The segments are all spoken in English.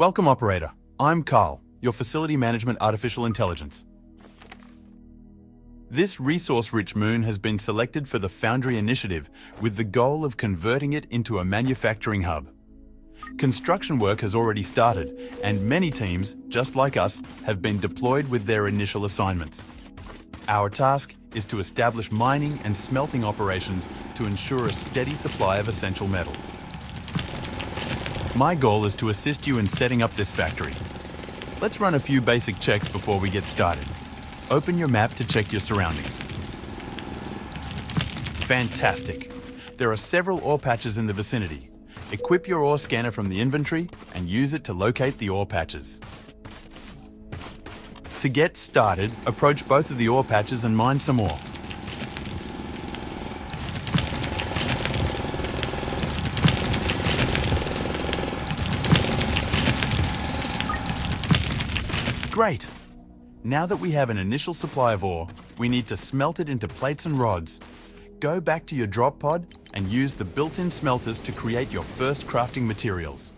Welcome, operator. I'm Carl, your facility management artificial intelligence. This resource-rich moon has been selected for the Foundry initiative with the goal of converting it into a manufacturing hub. Construction work has already started, and many teams, just like us, have been deployed with their initial assignments. Our task is to establish mining and smelting operations to ensure a steady supply of essential metals. My goal is to assist you in setting up this factory. Let's run a few basic checks before we get started. Open your map to check your surroundings. Fantastic! There are several ore patches in the vicinity. Equip your ore scanner from the inventory and use it to locate the ore patches. To get started, approach both of the ore patches and mine some ore. Great! Now that we have an initial supply of ore, we need to smelt it into plates and rods. Go back to your drop pod and use the built-in smelters to create your first crafting materials.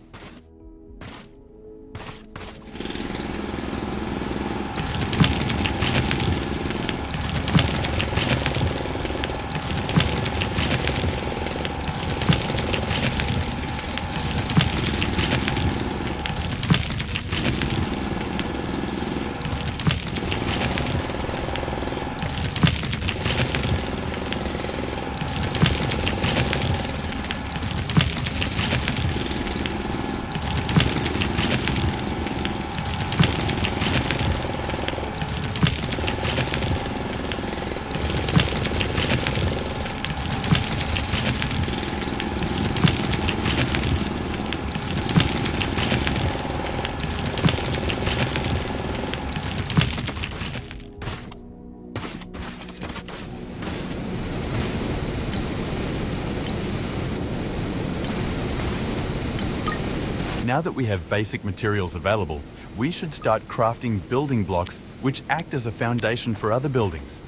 Now that we have basic materials available, we should start crafting building blocks which act as a foundation for other buildings.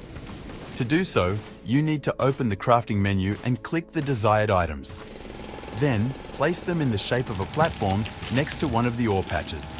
To do so, you need to open the crafting menu and click the desired items. Then, place them in the shape of a platform next to one of the ore patches.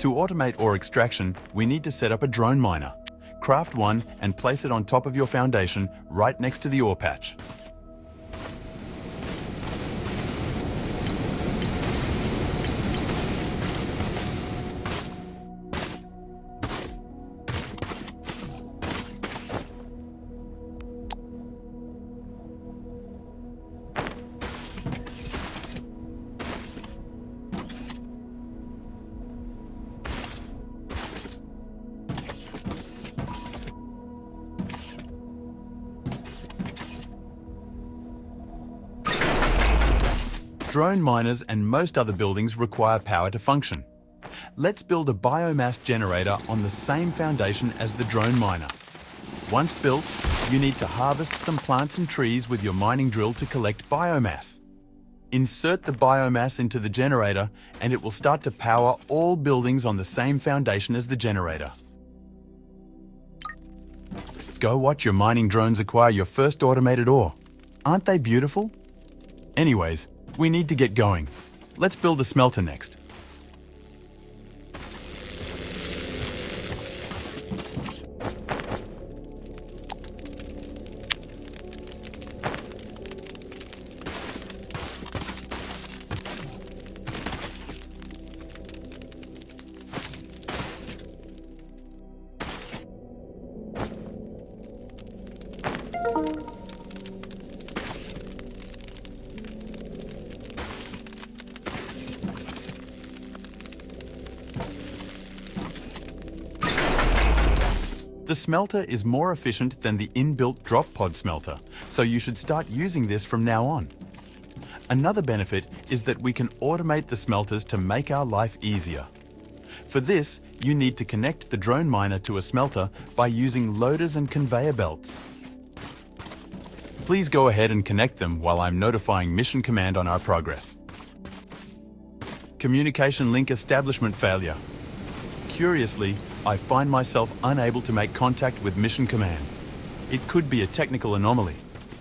To automate ore extraction, we need to set up a drone miner. Craft one and place it on top of your foundation right next to the ore patch. Drone miners and most other buildings require power to function. Let's build a biomass generator on the same foundation as the drone miner. Once built, you need to harvest some plants and trees with your mining drill to collect biomass. Insert the biomass into the generator and it will start to power all buildings on the same foundation as the generator. Go watch your mining drones acquire your first automated ore. Aren't they beautiful? Anyways, we need to get going. Let's build a smelter next. The smelter is more efficient than the inbuilt drop pod smelter, so you should start using this from now on. Another benefit is that we can automate the smelters to make our life easier. For this, you need to connect the drone miner to a smelter by using loaders and conveyor belts. Please go ahead and connect them while I'm notifying Mission Command on our progress. Communication link establishment failure. Curiously, I find myself unable to make contact with Mission Command. It could be a technical anomaly.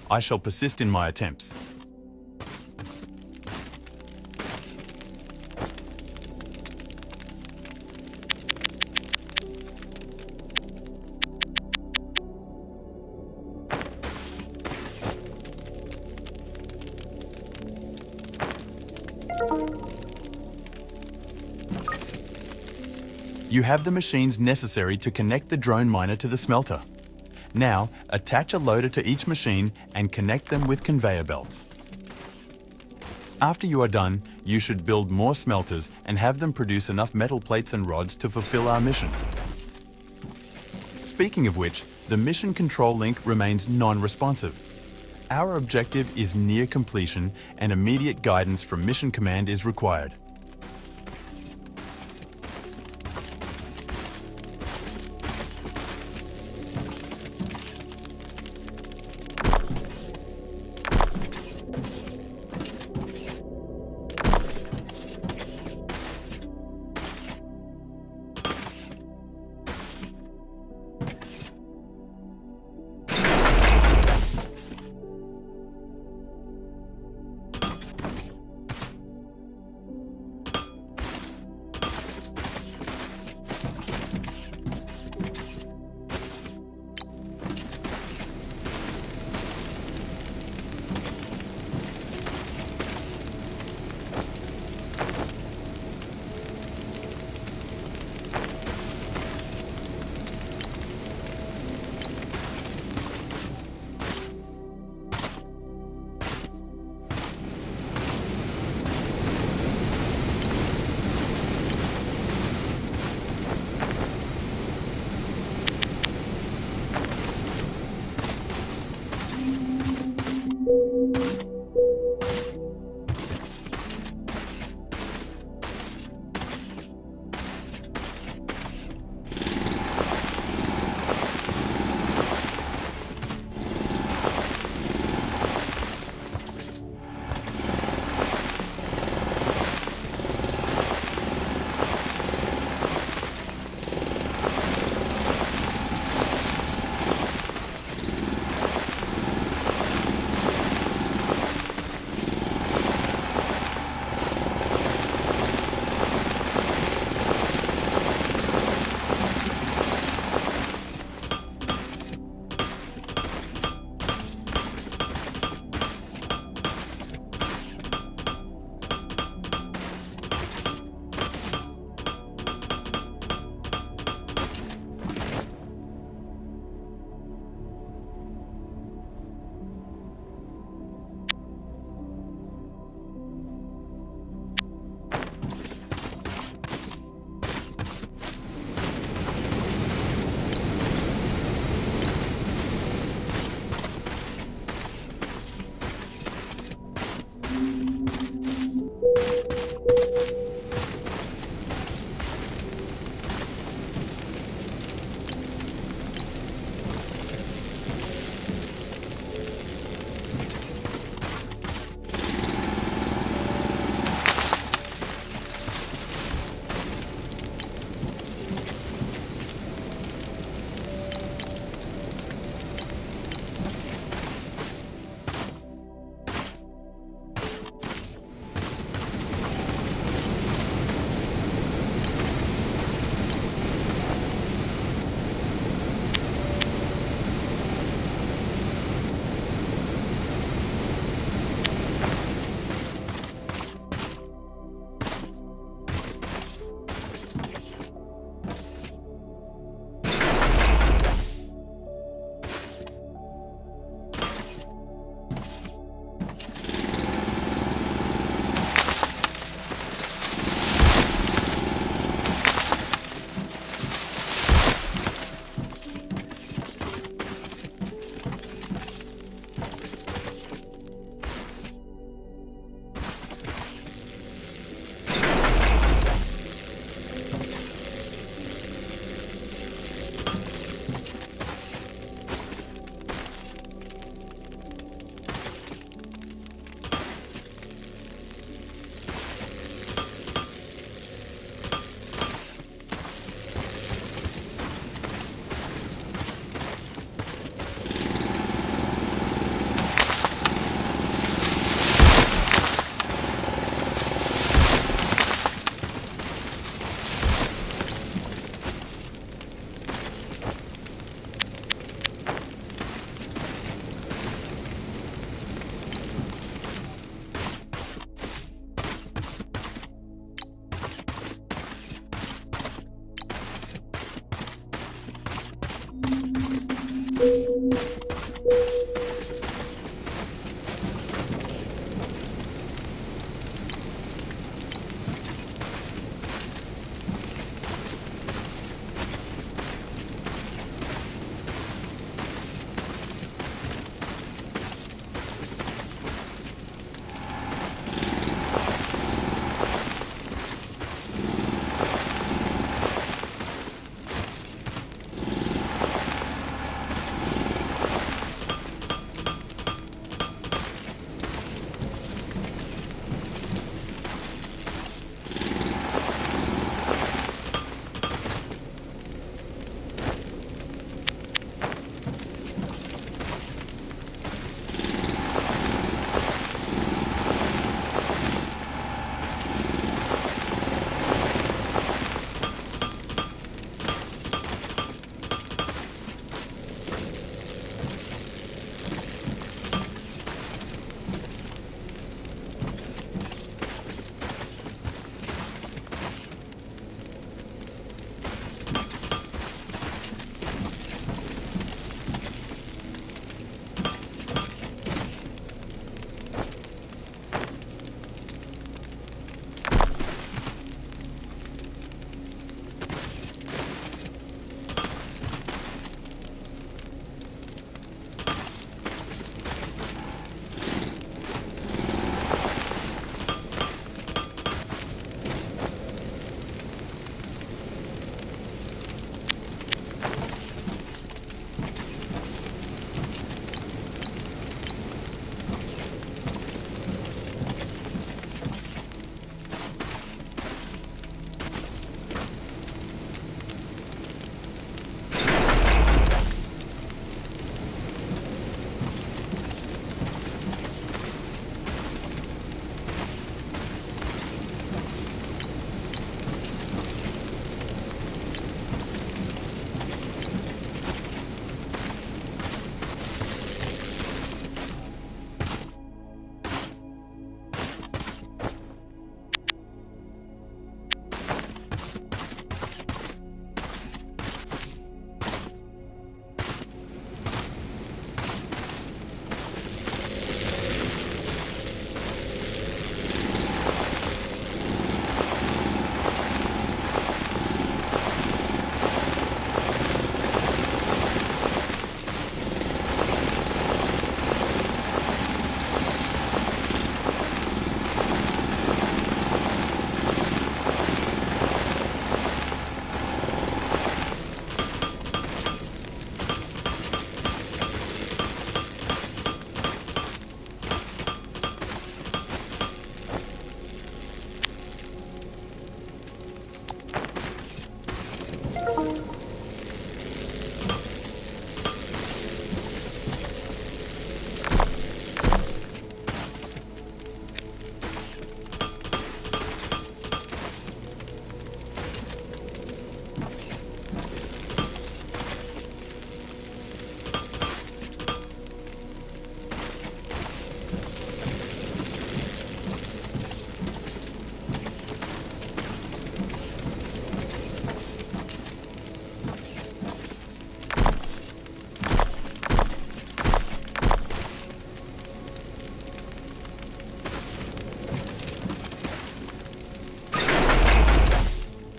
I shall persist in my attempts. You have the machines necessary to connect the drone miner to the smelter. Now, attach a loader to each machine and connect them with conveyor belts. After you are done, you should build more smelters and have them produce enough metal plates and rods to fulfill our mission. Speaking of which, the mission control link remains non-responsive. Our objective is near completion and immediate guidance from Mission Command is required.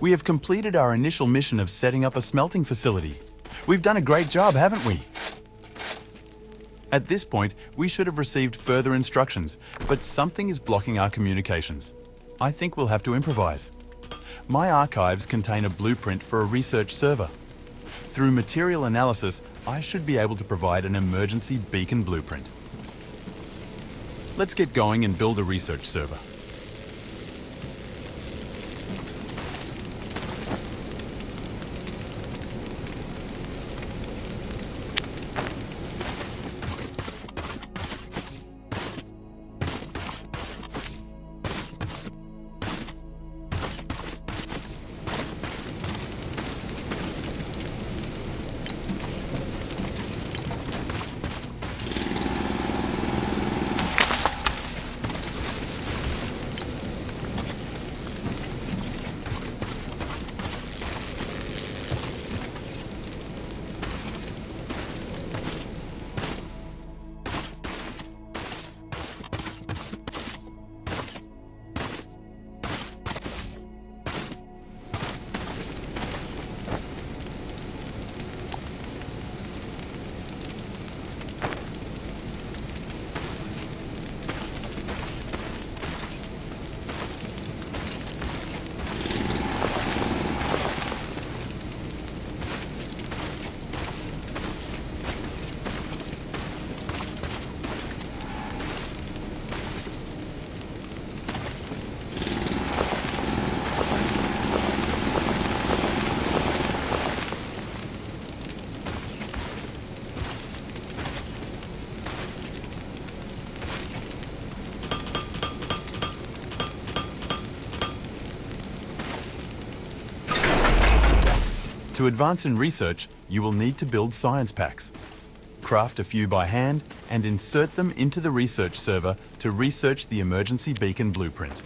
We have completed our initial mission of setting up a smelting facility. We've done a great job, haven't we? At this point, we should have received further instructions, but something is blocking our communications. I think we'll have to improvise. My archives contain a blueprint for a research server. Through material analysis, I should be able to provide an emergency beacon blueprint. Let's get going and build a research server. To advance in research, you will need to build science packs. Craft a few by hand and insert them into the research server to research the emergency beacon blueprint.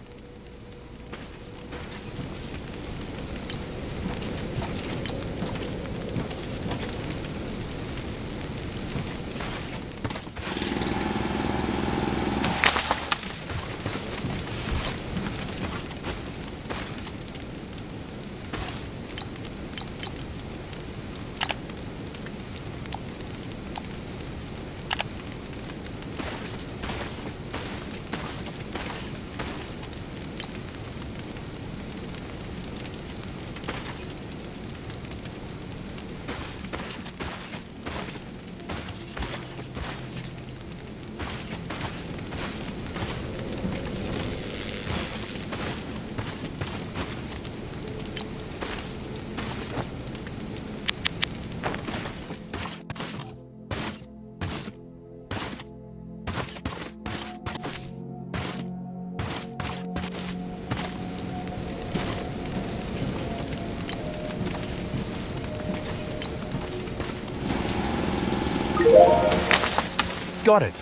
Got it!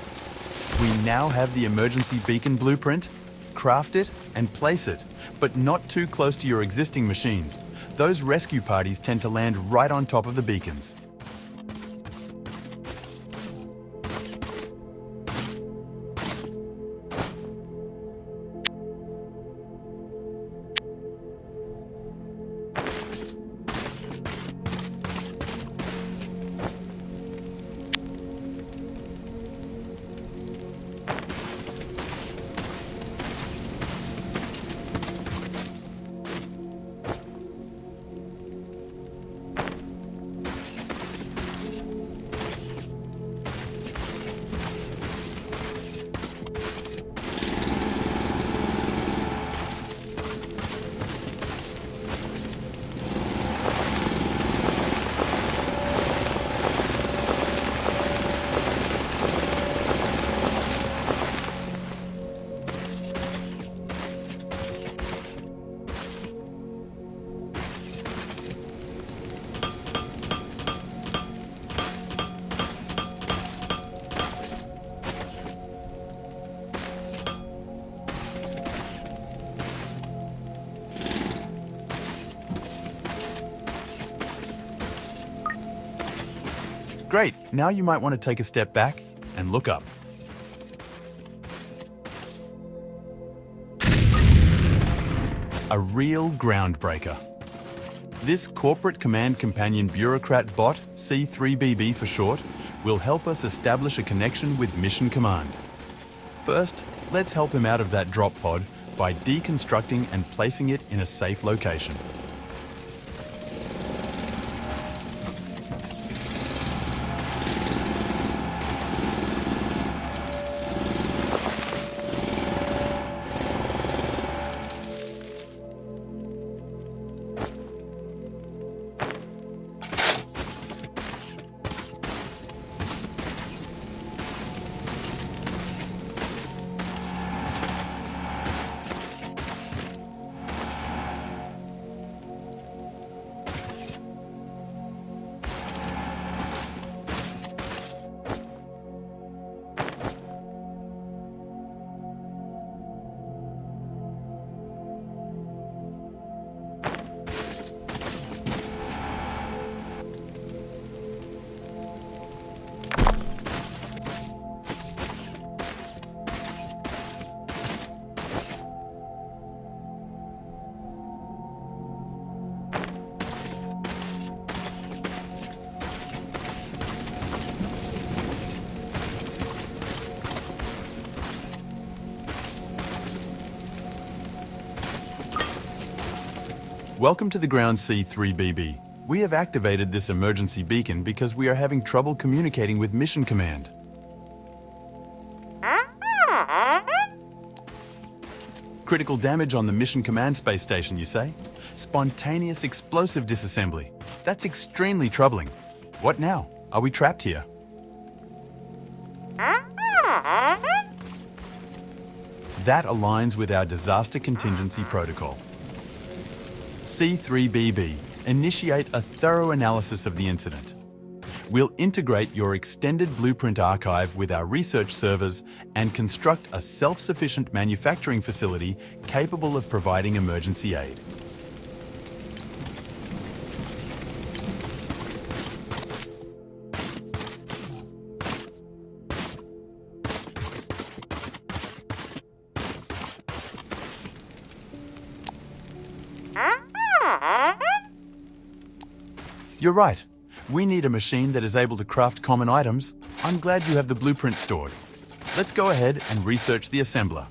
We now have the emergency beacon blueprint. Craft it and place it, but not too close to your existing machines. Those rescue parties tend to land right on top of the beacons. Great, now you might want to take a step back and look up. A real groundbreaker. This corporate command companion bureaucrat bot, C3BB for short, will help us establish a connection with Mission Command. First, let's help him out of that drop pod by deconstructing and placing it in a safe location. Welcome to the ground C3BB. We have activated this emergency beacon because we are having trouble communicating with Mission Command. Critical damage on the Mission Command space station, you say? Spontaneous explosive disassembly. That's extremely troubling. What now? Are we trapped here? That aligns with our disaster contingency protocol. C3BB, initiate a thorough analysis of the incident. We'll integrate your extended blueprint archive with our research servers and construct a self-sufficient manufacturing facility capable of providing emergency aid. You're right. We need a machine that is able to craft common items. I'm glad you have the blueprint stored. Let's go ahead and research the assembler.